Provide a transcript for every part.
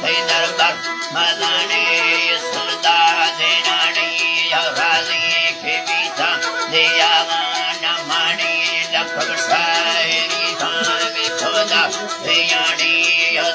થઈ દરબાર મદાની સુરદા દેનાણી રાજી ખેવી થા દેયાવાના માણી લખબ શાયરી થાવી ખોદા દેયાણી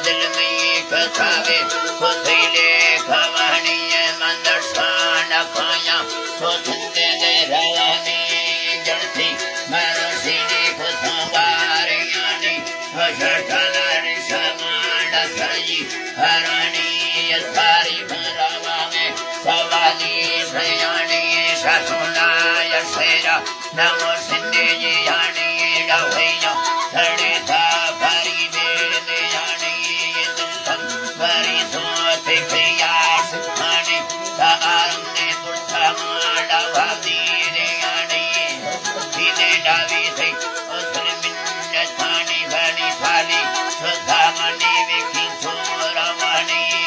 દિલ में કથાવે ખુદી લે ખવાણી મંદર શાન ખાયા ખોદે દે રાની જણતી મારો સીની ખોવારિયાની હશઠનારી સમાડા સજી હરાણી સારી ભરાવામે સવાલી સયાણી સાસુનાય શેરા નમો સિંધેજી યાણી ડવૈયા ધડે થા ફરી દે દેયાણી દુલ્હન ફરી સોતે પ્રિયા સુખાણી તારંગે પુરથા માડા વાદી દેયાણી ધીને ડાવી થઈ અસર મિન્ન થાણી ભણી ફાલી શ્રદ્ધા મની વેખી છોરમણી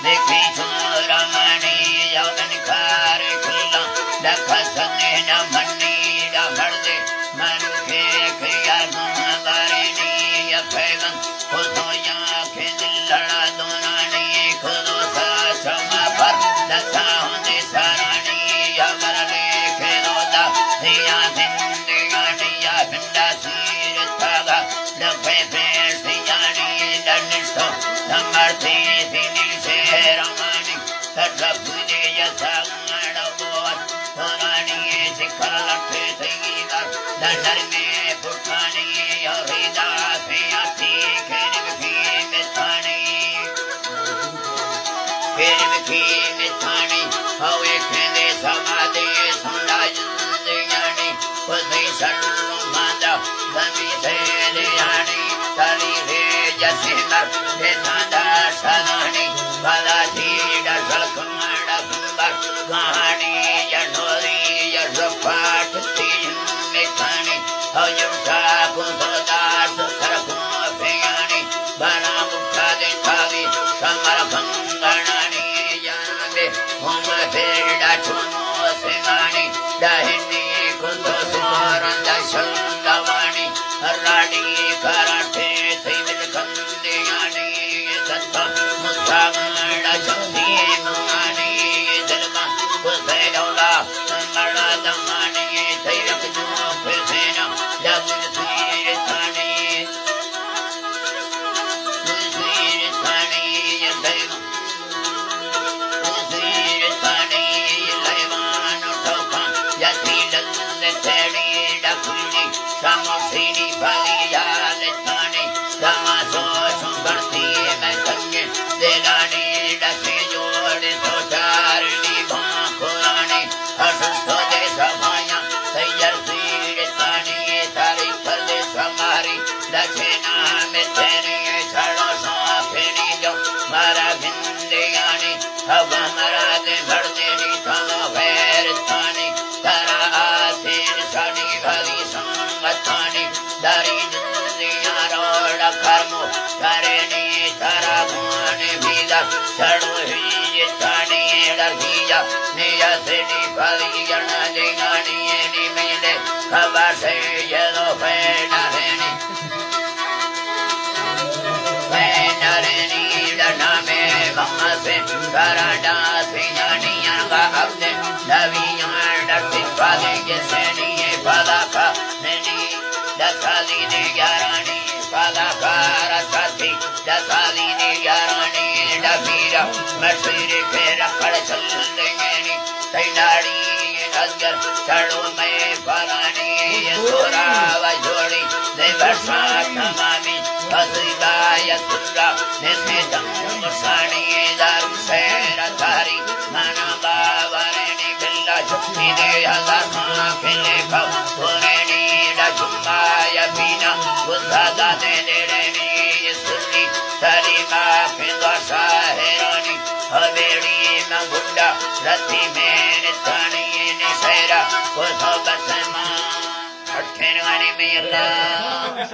વેખી છોરમણી યવન કાર ખુલ્લા લખ સને ન મની ડમડે મન કે ક્રિયા ગુણવારીની યફેગન ખુદો યા કે દિલડા દોનાની ખુદો સાચમા પર દસા હોને સારાણી યમર લેખે રોદા દિયા જિંદગાનિયા ભંડા sír થાગા લખે પ્રેસિયાણી દનિષ્ઠો સમર્થી દિની શેરમાની તરફ પૂજે યથાગણ બોત પુરાણી શિખર લખે થઈગા દંડર में પુઠાણી હરિદા ફિયાતી ખેરવી મિથાણી ખેરવી મિથાણી હવે ખેને સમાદે સુંડા જિંદગાની ખુદી સર્વ માંદા ધમી સે દેયાણી તારી રે જસેનર દે નાદા સદાણી બલાથી ડસલ કમાડા કુંબર કહાણી યઢોરી યઝપાટ તી મેખાણી હયુષા કુંભદાસ સરખો ફેયાણી બના મુખા દેખાવી સમર ભંગણાણી યાને હોમ ફેરડા છોનો સેનાણી દાહિની કુંભ સોરંદ શંગવાણી રાડી કરાઠે થઈ મિલખંડિયાણી દત્ત મુસાગડા જંતી મુનાણી જલમાં કુસેડોલા સમરણા દમાણી થઈ રખજો ફેસેના જગન sír થાણી sír થાણી દૈવ sír થાણી લૈવાન ઠોકા યતી લલ્લે તેડી ડકુની સમસીની ફલિયા લેતાણી તમાસો સુગણતી મેં તંગે દેલાણી ડસે જોડે સોચારણી ભાખોરાણી અસુસ્તો દે સભાયા તૈયાર sír થાણી તારી ફરદે સમારી ડસે નામે તેની છડો સો ફેરી જો મારા ભિંદિયાણી હવા મારા દે ભરદેની થાનો વેર થાણી તારા આસીર સાડી ભરી સંગતાણી દારી જિંદિયા રોડ કર્મો કરેની તારા ગુણ ભીજા છડો હિય થાણી ડરજીયા નિયસની ફરી જણ દેગાણી એની મેલે ખબર છે યલો ફેના રેની ફેનારેની ડનામે મહાસે કરાડા સિયાની અંગા અબને નવીયા ડટી પાલે જેસની પદાકા નેની દસાલી ને યારાણી પદાકાર સાથી દસાલી ને યારાણી ડબીરા મસરી ફેર કડ ચલનેની તૈનાડી અજગર ચડો મે પરાણી સોરાવ જોડી દેવસા તમામી હસીબાય સુરા નેસે તમ સાણી દારૂ શેર તારી માના બાવરેની બિલ્લા જુક્તિ દે હજાર ખેલે કવ પુરેની ડજુંબાય પીના ગુસાદા દે દેરેની સુની તારી માં ફિંદા સાહેરાની હવેડી માં ગુંડા રતી મેન તાણી ને શેરા કોથો બસમાં અઠેરવાની મેલા